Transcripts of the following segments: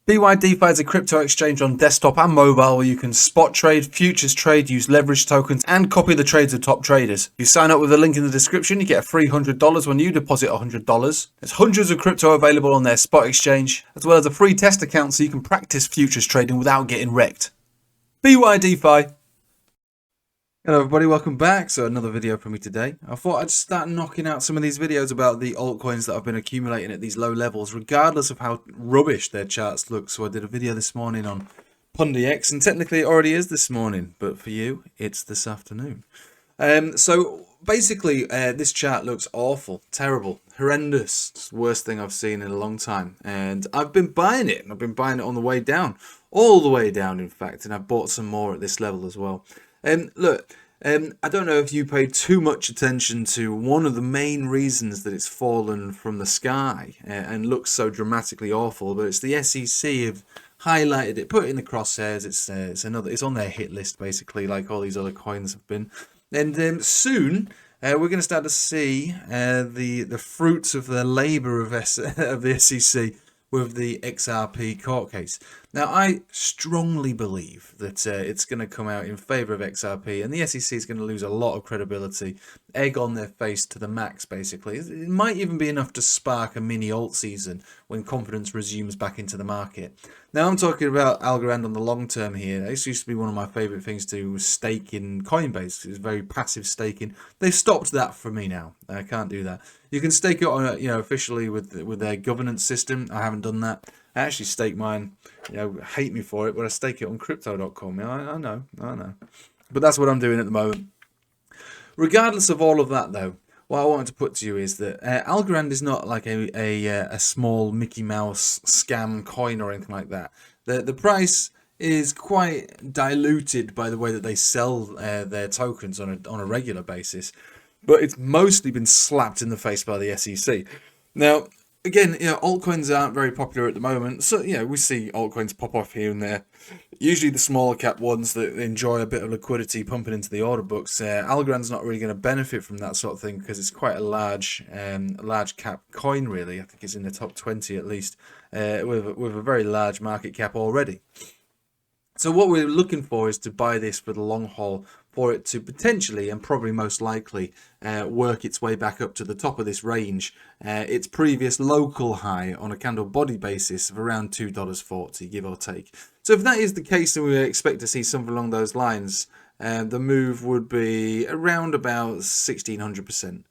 BYDFi is a crypto exchange on desktop and mobile where you can spot trade, futures trade, use leverage tokens, and copy the trades of top traders. If you sign up with the link in the description, you get a free $100 when you deposit $100. There's hundreds of crypto available on their spot exchange, as well as a free test account so you can practice futures trading without getting wrecked. BYDFi. Hello everybody, welcome back. So another video from me today. I thought I'd start knocking out some of these videos about the altcoins that I've been accumulating at these low levels, regardless of how rubbish their charts look. So I did a video this morning on OKEx, and technically it already is this morning, but for you, it's this afternoon. So basically, this chart looks awful, terrible, horrendous. It's the worst thing I've seen in a long time. And I've been buying it, and I've been buying it on the way down, all the way down, in fact, and I've bought some more at this level as well. Look, I don't know if you paid too much attention to one of the main reasons that it's fallen from the sky and looks so dramatically awful, but it's the SEC have highlighted it, put it in the crosshairs. It's on their hit list basically, like all these other coins have been. And soon we're going to start to see the fruits of the labour of the SEC with the XRP court case. Now, I strongly believe that it's going to come out in favour of XRP, and the SEC is going to lose a lot of credibility, egg on their face to the max, basically. It might even be enough to spark a mini alt season when confidence resumes back into the market. Now, I'm talking about Algorand on the long term here. This used to be one of my favourite things to do, was stake in Coinbase. It was very passive staking. They've stopped that for me now. I can't do that. You can stake it on, officially with their governance system. I haven't done that. I actually stake mine, hate me for it, but I stake it on crypto.com. I know. But that's what I'm doing at the moment. Regardless of all of that, though, what I wanted to put to you is that Algorand is not like a small Mickey Mouse scam coin or anything like that. The price is quite diluted by the way that they sell their tokens on a regular basis, but it's mostly been slapped in the face by the SEC. Now, again, altcoins aren't very popular at the moment, so we see altcoins pop off here and there. Usually the smaller cap ones that enjoy a bit of liquidity pumping into the order books. Algorand's not really going to benefit from that sort of thing because it's quite a large cap coin, really. I think it's in the top 20 at least, with a very large market cap already. So what we're looking for is to buy this for the long haul, for it to potentially and probably most likely work its way back up to the top of this range, its previous local high on a candle body basis of around $2.40, give or take. So if that is the case, then we expect to see something along those lines. The move would be around about 1600%.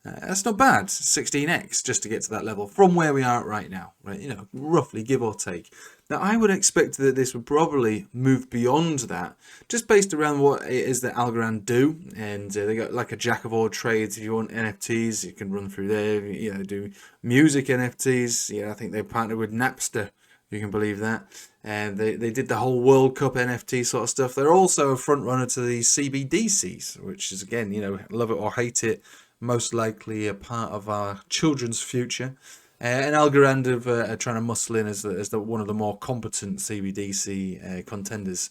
That's not bad, 16x just to get to that level from where we are right now, right? Roughly give or take. Now, I would expect that this would probably move beyond that, just based around what it is that Algorand do, and they got like a jack of all trades. If you want NFTs, you can run through there. Do music NFTs. I think they partnered with Napster. You can believe that. And they did the whole World Cup NFT sort of stuff. They're also a front runner to the CBDCs, which is again, love it or hate it, most likely a part of our children's future. And Algorand are trying to muscle in as one of the more competent CBDC contenders.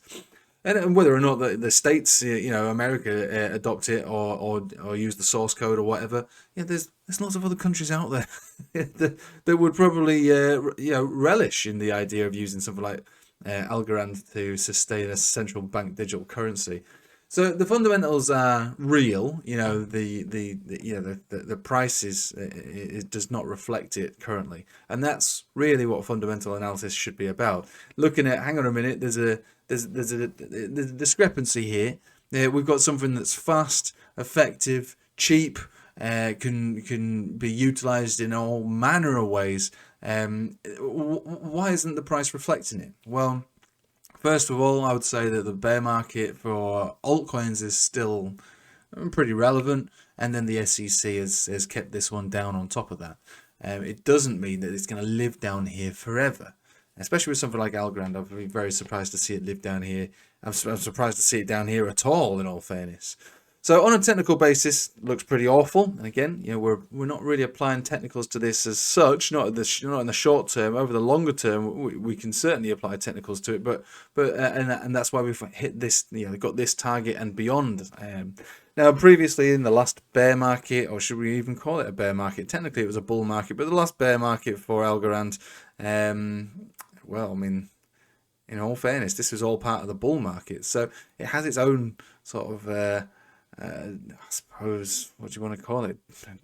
And whether or not the states, America, adopt it or use the source code or whatever, there's lots of other countries out there that would probably relish in the idea of using something like Algorand to sustain a central bank digital currency. So the fundamentals are real. The prices it does not reflect it currently, and that's really what fundamental analysis should be about. Looking at, hang on a minute, there's a discrepancy here. We've got something that's fast, effective, cheap, can be utilized in all manner of ways. Why isn't the price reflecting it? Well, first of all, I would say that the bear market for altcoins is still pretty relevant, and then the SEC has kept this one down on top of that. It doesn't mean that it's going to live down here forever, especially with something like Algorand. I'd be very surprised to see it live down here. I'm surprised to see it down here at all, in all fairness. So on a technical basis, looks pretty awful. And again, we're not really applying technicals to this as such. Not in the short term. Over the longer term, we can certainly apply technicals to it. But that's why we've hit this. Got this target and beyond. Now, previously in the last bear market, or should we even call it a bear market? Technically, it was a bull market, but the last bear market for Algorand, well, I mean, in all fairness, this was all part of the bull market, so it has its own sort of, I suppose, what do you want to call it,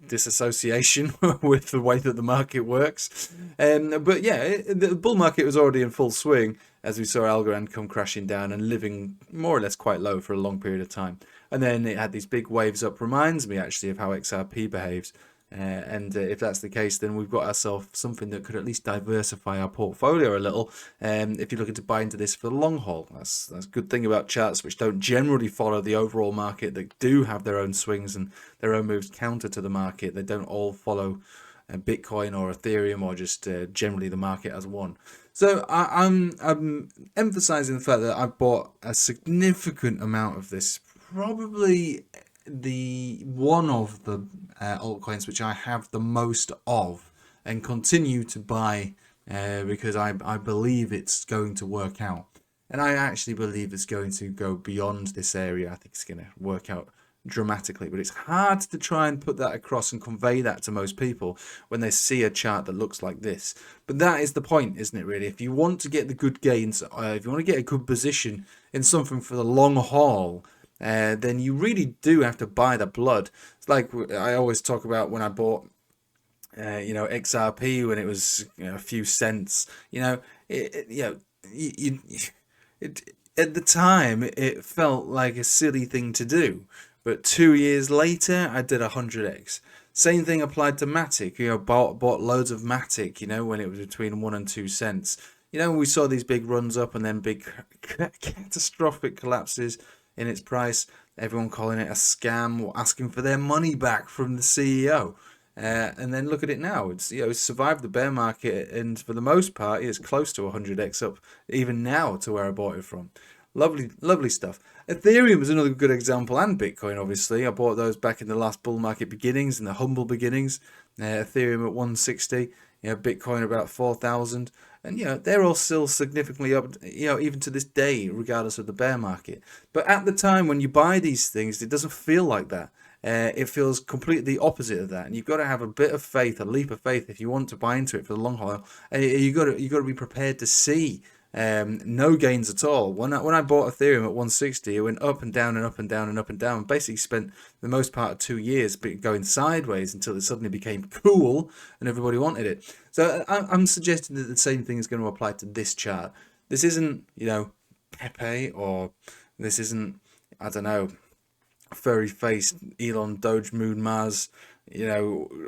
disassociation with the way that the market works. But yeah, the bull market was already in full swing as we saw Algorand come crashing down and living more or less quite low for a long period of time. And then it had these big waves up. Reminds me actually of how XRP behaves. And if that's the case, then we've got ourselves something that could at least diversify our portfolio a little. If you're looking to buy into this for the long haul, that's a good thing about charts which don't generally follow the overall market, that do have their own swings and their own moves counter to the market. They don't all follow Bitcoin or Ethereum or just generally the market as one. So I'm emphasizing the fact that I've bought a significant amount of this, probably the one of the altcoins which I have the most of and continue to buy because I believe it's going to work out. And I actually believe it's going to go beyond this area. I think it's going to work out dramatically, but it's hard to try and put that across and convey that to most people when they see a chart that looks like this. But that is the point, isn't it, really? If you want to get the good gains, if you want to get a good position in something for the long haul, then you really do have to buy the blood. It's like I always talk about when I bought XRP when it was a few cents. At the time it felt like a silly thing to do, but 2 years later I did 100x. Same thing applied to Matic. Bought loads of Matic, when it was between 1 and 2 cents. We saw these big runs up and then big catastrophic collapses in its price, everyone calling it a scam or asking for their money back from the CEO. And then look at it now. It's survived the bear market, and for the most part it's close to 100x up even now to where I bought it from. Lovely stuff. Ethereum is another good example, and Bitcoin obviously. I bought those back in the last bull market beginnings, in the humble beginnings. Ethereum at 160, Bitcoin about 4,000. And they're all still significantly up, even to this day, regardless of the bear market. But at the time when you buy these things, it doesn't feel like that. It feels completely the opposite of that. And you've got to have a bit of faith, a leap of faith, if you want to buy into it for the long haul. And you've got to be prepared to see no gains at all. When I bought Ethereum at 160, it went up and down and up and down and up and down. Basically spent the most part of 2 years going sideways until it suddenly became cool and everybody wanted it. So I'm suggesting that the same thing is going to apply to this chart. This isn't, Pepe, or this isn't, I don't know, furry-faced Elon Doge Moon Mars,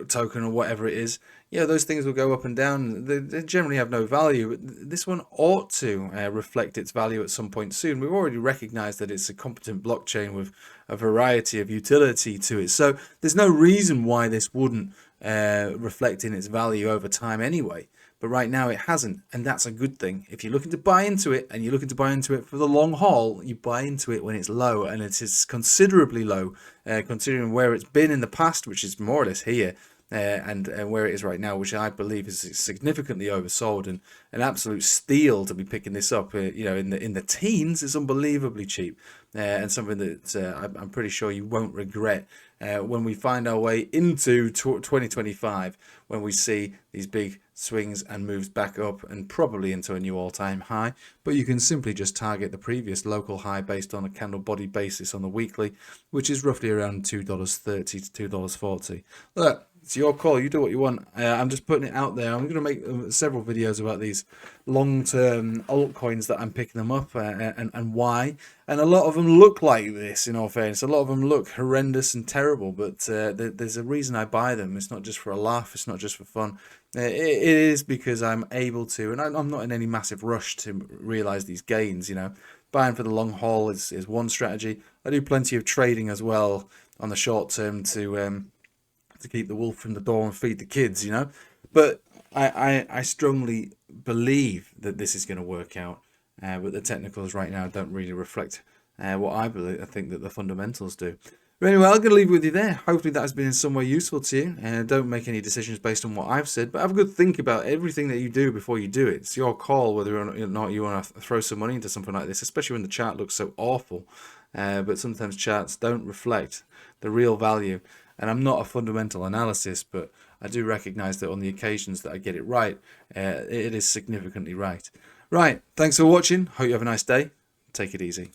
token or whatever it is. Those things will go up and down. They generally have no value. But this one ought to reflect its value at some point soon. We've already recognized that it's a competent blockchain with a variety of utility to it. So there's no reason why this wouldn't reflect in its value over time anyway. But right now it hasn't, and that's a good thing. If you're looking to buy into it, and you're looking to buy into it for the long haul, you buy into it when it's low, and it is considerably low, considering where it's been in the past, which is more or less here, and where it is right now, which I believe is significantly oversold, and an absolute steal to be picking this up. In the teens, it's unbelievably cheap, and something that I'm pretty sure you won't regret when we find our way into 2025, when we see these big swings and moves back up and probably into a new all-time high. But you can simply just target the previous local high based on a candle body basis on the weekly, which is roughly around $2.30 to $2.40. Look, it's your call. You do what you want. I'm just putting it out there. I'm going to make several videos about these long-term altcoins that I'm picking them up and why. And a lot of them look like this, in all fairness. A lot of them look horrendous and terrible, but there's a reason I buy them. It's not just for a laugh. It's not just for fun. It is because I'm able to, and I'm not in any massive rush to realize these gains. Buying for the long haul is one strategy. I do plenty of trading as well on the short term to keep the wolf from the door and feed the kids, But I strongly believe that this is going to work out. But the technicals right now don't really reflect what I think that the fundamentals do. But anyway, I'm going to leave it with you there. Hopefully that has been in some way useful to you. Don't make any decisions based on what I've said, but have a good think about everything that you do before you do it. It's your call whether or not you want to throw some money into something like this, especially when the chart looks so awful. But sometimes charts don't reflect the real value. And I'm not a fundamental analysis, but I do recognize that on the occasions that I get it right, it is significantly right. Right, thanks for watching. Hope you have a nice day. Take it easy.